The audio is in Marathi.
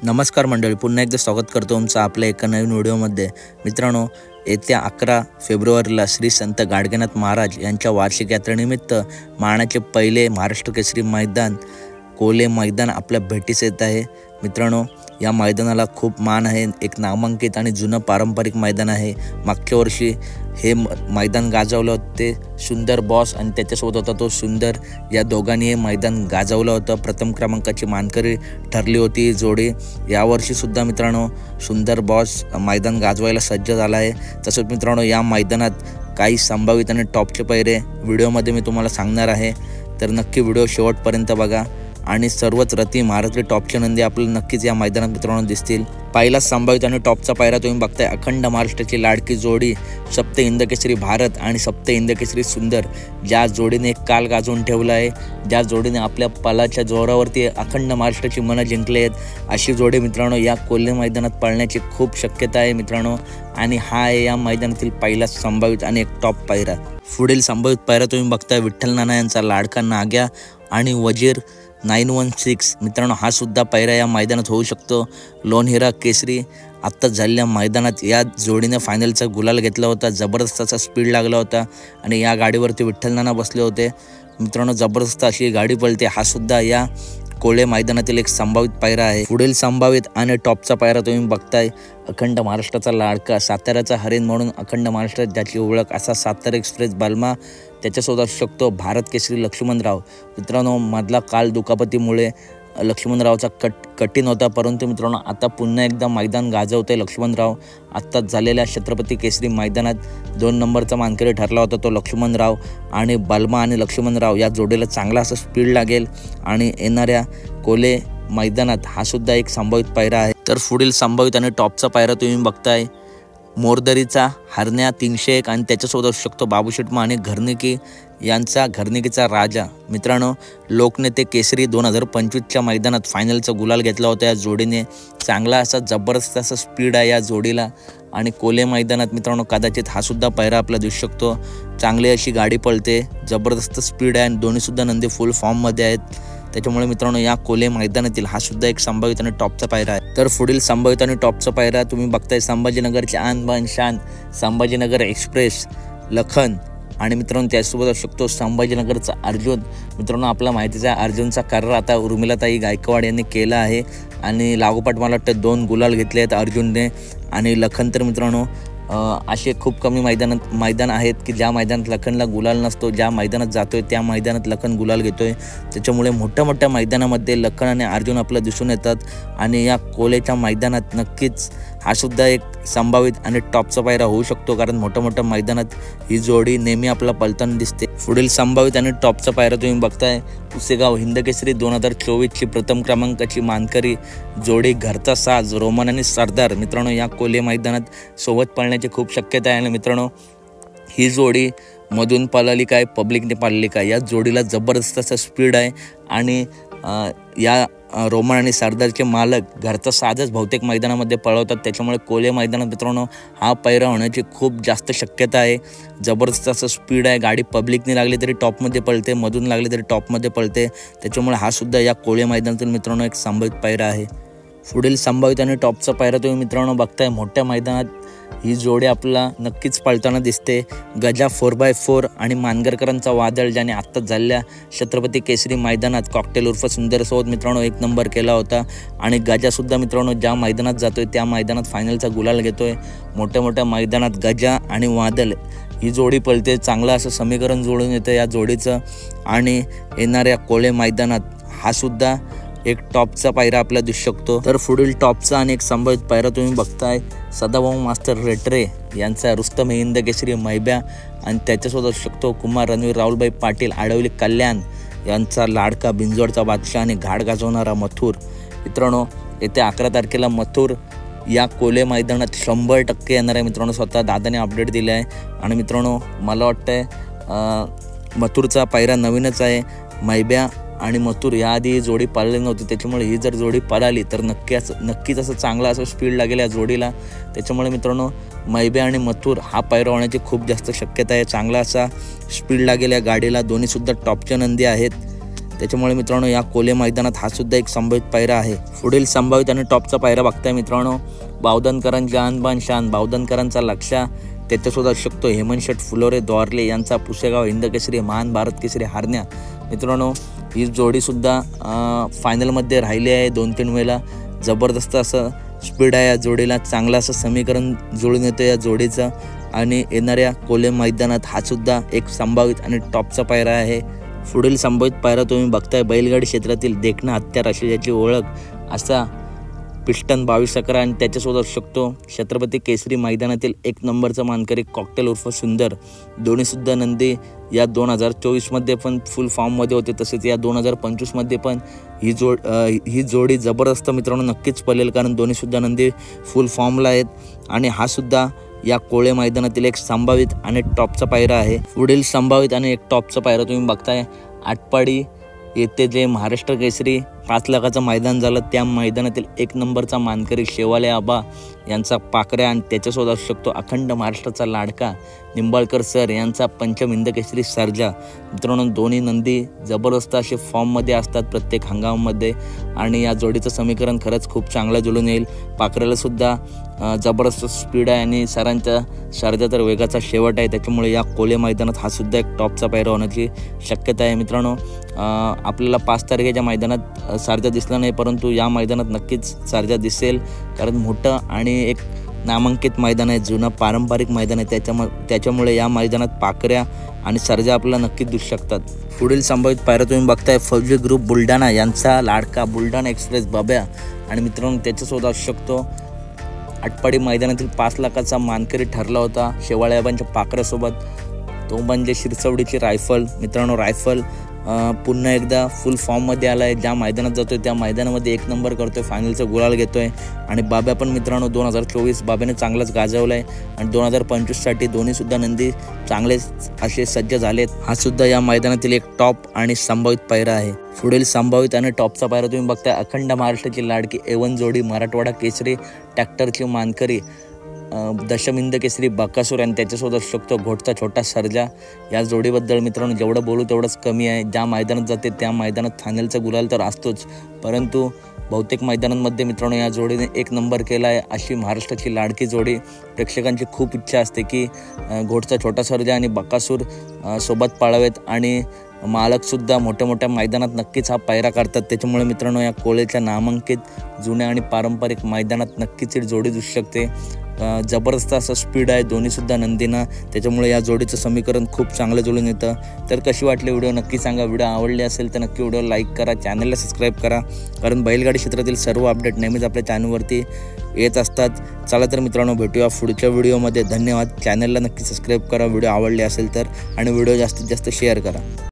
नमस्कार मंडळी, पुन्हा एकदा स्वागत करतो तुमचं आपल्या एका नवीन व्हिडिओमध्ये। मित्रांनो, येत्या 11 फेब्रुवारीला श्री संत गाडगेनाथ महाराज यांच्या वार्षिक यात्रेनिमित्त मानाचे पहिले महाराष्ट्र केसरी मैदान कोले मैदान आपल्या भेटीस येत आहे। मित्रांनो, या मैदानाला खूप मान आहे। एक नामांकित आणि जुनं पारंपरिक मैदान आहे। मागच्या वर्षी हे मैदान गाजवलं होते सुंदर बॉस आणि त्याच्यासोबत होता तो सुंदर। या दोघांनी हे मैदान गाजवलं होतं। प्रथम क्रमांकाची मानकरी ठरली होती जोडी। यावर्षी सुद्धा मित्रांनो सुंदर बॉस मैदान गाजवायला सज्ज झाला आहे। तसंच मित्रांनो, या मैदानात काही संभावित आणि टॉपचे पैरे व्हिडिओमध्ये मी तुम्हाला सांगणार आहे, तर नक्की व्हिडिओ शेवटपर्यंत बघा। आणि सर्वच रती महाराष्ट्री टॉपचे नंदी आपल्याला नक्कीच या मैदानात मित्रांनो दिसतील। पहिला संभावित आणि टॉपचा पायरा तुम्ही बघताय, अखंड महाराष्ट्राची लाडकी जोडी सप्त हिंदकेसरी भारत आणि सप्त हिंदकेसरी सुंदर, ज्या जोडीने काल गाजवून ठेवला आहे, ज्या जोडीने आपल्या पलाच्या जोरावरती अखंड महाराष्ट्राची मनं जिंकले आहेत, अशी जोडी मित्रांनो या कोल्हे मैदानात पळण्याची खूप शक्यता आहे मित्रांनो। आणि हा आहे या मैदानातील पहिला संभावित आणि एक टॉप पायरा। पुढील संभावित पायरा तुम्ही बघताय, विठ्ठल नाना यांचा लाडका नाग्या आणि वजीर 916 मित्रांनो, हा सुद्धा पायरा या मैदानात होऊ शकतो। लोणहिरा केसरी आत्ताच झालेल्या मैदानात या जोडीने फायनलचा गुलाल घेतला होता। जबरदस्त असा स्पीड लागला होता आणि या गाडीवरती विठ्ठल नाना बसले होते मित्रांनो। जबरदस्त अशी गाडी पळते। हा सुद्धा या कोल्हे मैदानातील एक संभावित पायरा आहे। पुढील संभावित आणि टॉपचा पायरा तुम्ही बघताय, अखंड महाराष्ट्राचा लाडका साताऱ्याचा हरिण म्हणून अखंड महाराष्ट्रात ज्याची ओळख असा सातारा एक्सप्रेस बालमा, त्याच्यासोबत असू शकतो भारत केसरी लक्ष्मणराव। मित्रांनो, मधला काल दुखापतीमुळे लक्ष्मणरावचा कठीण होता, परंतु मित्रांनो आता पुन्हा एकदा मैदान गाजवतंय लक्ष्मणराव। आत्ताच झालेल्या छत्रपती केसरी मैदानात 2 नंबरचा मानकरी ठरला होता तो लक्ष्मणराव। आणि बालमा आणि लक्ष्मणराव या जोडीला चांगला असं स्पीड लागेल आणि येणाऱ्या कोल्हे मैदानात हा सुद्धा एक संभावित पायरा आहे। तर पुढील संभावित आणि टॉपचा पायरा तुम्ही बघताय, मोरदरीचा हरण्या 301 आणि त्याच्यासोबत असू शकतो बाबूशेठ माने घरनिकी यांचा घरनिकीचा राजा। मित्रांनो, लोकनेते केसरी 2025च्या मैदानात फायनलचा गुलाल घेतला होता या जोडीने। चांगला असा जबरदस्त असा स्पीड आहे या जोडीला आणि कोल्हे मैदानात मित्रांनो कदाचित हा सुद्धा पायरा आपला दिसू शकतो। चांगली अशी गाडी पळते, जबरदस्त स्पीड आहे आणि दोन्हीसुद्धा नंदी फुल फॉर्ममध्ये आहेत। त्याच्यामुळे मित्रांनो या कोल्हे मैदानातील हा सुद्धा एक संभावित आणि टॉपचा पायरा आहे। तर पुढील संभावित आणि टॉपचा पायरा तुम्ही बघताय, संभाजीनगरचे आन बान शान संभाजीनगर एक्सप्रेस लखन आणि मित्रांनो त्यासोबत असू शकतो संभाजीनगरचा अर्जुन। मित्रांनो, आपला माहितीचा अर्जुनचा करार आता उर्मिलाताई गायकवाड यांनी केला आहे आणि लागोपाठ मला वाटतं 2 गुलाल घेतले आहेत अर्जुनने। आणि लखन तर मित्रांनो असे खूप कमी मैदान आहेत की ज्या मैदानात लखनला गुलाल नसतो, ज्या मैदानात जातोय त्या मैदानात लखन गुलाल घेतोय। त्याच्यामुळे मोठ्या मोठ्या लखन आणि अर्जुन आपलं दिसून येतात आणि या कोल्हेच्या मैदानात नक्कीच हा सुद्धा एक संभावित आणि टॉपचा पायरा होऊ शकतो, कारण मोठ्या मैदानात ही जोडी नेहमी आपला पलताना दिसते। पुढील संभावित आणि टॉपचा पायरा तुम्ही बघताय, पुसेगाव हिंदकेसरी 2024ची प्रथम क्रमांकाची मानकरी जोडी घरचा साज रोमन आणि सरदार। मित्रांनो, या कोल्हे मैदानात सोबत पळण्याची खूप शक्यता आहे आणि मित्रांनो ही जोडी मधून पळाली काय पब्लिकने पाळली काय, या जोडीला जबरदस्त असा स्पीड आहे। आणि या रोमन आणि सरदारचे मालक घरचा साजच बहुतेक मैदानामध्ये पळवतात। त्याच्यामुळे कोल्हे मैदानात मित्रांनो हा पायरा होण्याची खूप जास्त शक्यता आहे। जबरदस्त असं स्पीड आहे, गाडी पब्लिकने लागली तरी टॉपमध्ये पळते, मधून लागली तरी टॉपमध्ये पळते। त्याच्यामुळे हा सुद्धा या कोल्हे मैदानातील मित्रांनो एक संभावित पायरा आहे। पुढील संभावित आणि टॉपचा पायरा तुम्ही मित्रांनो बघताय, मोठ्या मैदानात ही जोडी आपला नक्कीच पळताना दिसते। गजा 4x4 आणि मानगरकरांचा वादळ, ज्याने आत्ताच झालेल्या छत्रपती केसरी मैदानात कॉकटेल उर्फ सुंदरसोबत मित्रांनो 1 नंबर केला होता। आणि गजासुद्धा मित्रांनो ज्या मैदानात जातोय त्या मैदानात फायनलचा गुलाल घेतोय। मोठ्या मैदानात गजा आणि वादळ ही जोडी पळते, चांगलं असं समीकरण जुळून येतं या जोडीचं। आणि येणाऱ्या कोल्हे मैदानात हा सुद्धा एक टॉपचा पायरा आपला दिसू शकतो। तर पुढील टॉपचा आणि एक संभावित पायरा तुम्ही बघताय, सदाभाऊ मास्तर रेटरे यांचा रुस्तम हिंद केसरी मैब्या आणि त्याच्यासोबत असू शकतो कुमार रणवीर राहुलभाई पाटील आडवली कल्याण यांचा लाडका बिंजोडचा बादशाह आणि घाट गाजवणारा मथुर। मित्रांनो, येत्या 11 तारखेला मथुर या कोल्हे मैदानात 100% येणार आहे मित्रांनो, स्वतः दादाने अपडेट दिले आहे। आणि मित्रांनो मला वाटतंय मथुरचा पायरा नवीनच आहे। मैब्या आणि मथुर याआधी जोडी पळाली नव्हती, त्याच्यामुळे ही जर जोडी पळाली तर नक्कीच असं चांगला असं स्पीड लागेल या जोडीला। त्याच्यामुळे मित्रांनो मैब्या आणि मथुर हा पायरा होण्याची खूप जास्त शक्यता आहे। चांगला असा स्पीड लागेल या गाडीला, दोन्हीसुद्धा टॉपच्या नंदी आहेत। त्याच्यामुळे मित्रांनो या कोले मैदानात हा सुद्धा एक संभावित पायरा आहे। पुढील संभावित आणि टॉपचा पायरा बघताय मित्रांनो, बावधनकरांचा अनबान शान, बावधनकरांचा लक्ष्या, त्याच्यासोबत असू शकतो हेमंत शेठ फुलोरे द्वारले यांचा पुसेगाव हिंद केसरी, महान भारत केसरी हरण्या। मित्रांनो ही जोडीसुद्धा फायनलमध्ये राहिली आहे 2-3 वेळेला। जबरदस्त असं स्पीड आहे या जोडीला, चांगलं असं समीकरण जुळून येतं या जोडीचं आणि येणाऱ्या कोले मैदानात हा सुद्धा एक संभावित आणि टॉपचा पायरा आहे। पुढील संभावित पायरा तुम्ही बघताय, बैलगाडी क्षेत्रातील देखणा हत्यार अशी याची ओळख असा पिस्टन 2211 आणि त्याच्यासोबत असू शकतो छत्रपती केसरी मैदानातील 1 नंबरचा मानकरी कॉकटेल उर्फ सुंदर। दोन्हीसुद्धा नंदी या 2024मध्ये पण फुल फॉर्ममध्ये होते, तसेच या 2025मध्ये पण ही जोडी जबरदस्त मित्रांनो नक्कीच पळेल, कारण दोन्हीसुद्धा नंदी फुल फॉर्मला आहेत आणि हा सुद्धा या कोळे मैदानातील एक संभावित आणि टॉपचा पायरा आहे। पुढील संभावित आणि एक टॉपचा पायरा तुम्ही बघताय, आटपाडी येथे जे महाराष्ट्र केसरी 5 लाखाचं मैदान झालं त्या मैदानातील 1 नंबरचा मानकरी शेवाले आबा यांचा पाकऱ्या आणि त्याच्यासोबत असू शकतो अखंड महाराष्ट्राचा लाडका निंबाळकर सर यांचा पंचम हिंद केसरी सर्जा। मित्रांनो दोन्ही नंदी जबरदस्त असे फॉर्ममध्ये असतात प्रत्येक हंगामामध्ये आणि या जोडीचं समीकरण खरंच खूप चांगलं जुळून येईल। पाकऱ्याला सुद्धा जबरदस्त स्पीड आहे आणि सरांच्या सर्जा तर वेगाचा शेवट आहे, त्याच्यामुळे या कोले मैदानात हा सुद्धा एक टॉपचा पायरा होण्याची शक्यता आहे। मित्रांनो आपल्याला 5 तारखेच्या मैदानात सर्जा दिसला नाही, परंतु या मैदानात नक्कीच सर्जा दिसेल, कारण मोठं आणि एक नामांकित मैदान आहे, जुनं पारंपरिक मैदान आहे, त्याच्यामुळे या मैदानात पाकऱ्या आणि सर्जा आपल्याला नक्कीच दिसू शकतात। पुढील संभावित पायरा तुम्ही बघताय, फौजी ग्रुप बुलढाणा यांचा लाडका बुलढाणा एक्सप्रेस बाब्या आणि मित्रांनो त्याच्यासोबत असू शकतो आटपाडी मैदानातील 5 लाखाचा मानकरी ठरला होता शेवाळ्याबांच्या पाकऱ्यासोबत, तो म्हणजे शिरसवडीची रायफल। मित्रांनो रायफल पुन्हा एकदा फुल फॉर्ममध्ये आला आहे, ज्या मैदानात जातोय त्या मैदानामध्ये 1 नंबर करतोय, फायनलचा गुलाल घेतोय आणि बाब्या पण मित्रांनो 2024 बाब्याने चांगलाच गाजवला आहे आणि 2025साठी दोन्हीसुद्धा नंदी चांगले असे सज्ज झालेत। हा सुद्धा या मैदानातील एक टॉप आणि संभावित पायरा आहे। पुढील संभावित आणि टॉपचा पायरा तुम्ही बघताय, अखंड महाराष्ट्राची लाडकी A1 जोडी मराठवाडा केसरी ट्रॅक्टरची मानकरी दशम हिंद केसरी बकासूर आणि त्याच्यासोबत असू शकतो घोटचा छोटा सर्जा। या जोडीबद्दल मित्रांनो जेवढं बोलू तेवढंच कमी आहे। ज्या मैदानात जाते त्या मैदानात फायनलचा गुलाल तर असतोच, परंतु बहुतेक मैदानांमध्ये मित्रांनो या जोडीने 1 नंबर केला आहे। अशी महाराष्ट्राची लाडकी जोडी प्रेक्षकांची खूप इच्छा असते की घोटचा छोटा सर्जा आणि बकासूर सोबत पाळावेत आणि मालकसुद्धा मोठ्या मोठ्या मैदानात नक्कीच हा पायरा काढतात। त्याच्यामुळे मित्रांनो या कोळेच्या नामांकित जुन्या आणि पारंपरिक मैदानात नक्कीच ही जोडी दिसू शकते। जबरदस्त असं स्पीड आहे दोन्हीसुद्धा नंदीना, त्याच्यामुळे या जोडीचं समीकरण खूप चांगलं जुळून येतं। तर कशी वाटली व्हिडिओ नक्की सांगा। व्हिडिओ आवडली असेल तर नक्की व्हिडिओ लाईक करा, चॅनलला सबस्क्राईब करा, कारण बैलगाडी क्षेत्रातील सर्व अपडेट नेहमीच आपल्या चॅनलवरती येत असतात। चला तर मित्रांनो भेटूया पुढच्या व्हिडिओमध्ये। धन्यवाद। चॅनलला नक्की सबस्क्राईब करा व्हिडिओ आवडले असेल तर, आणि व्हिडिओ जास्तीत जास्त शेअर करा।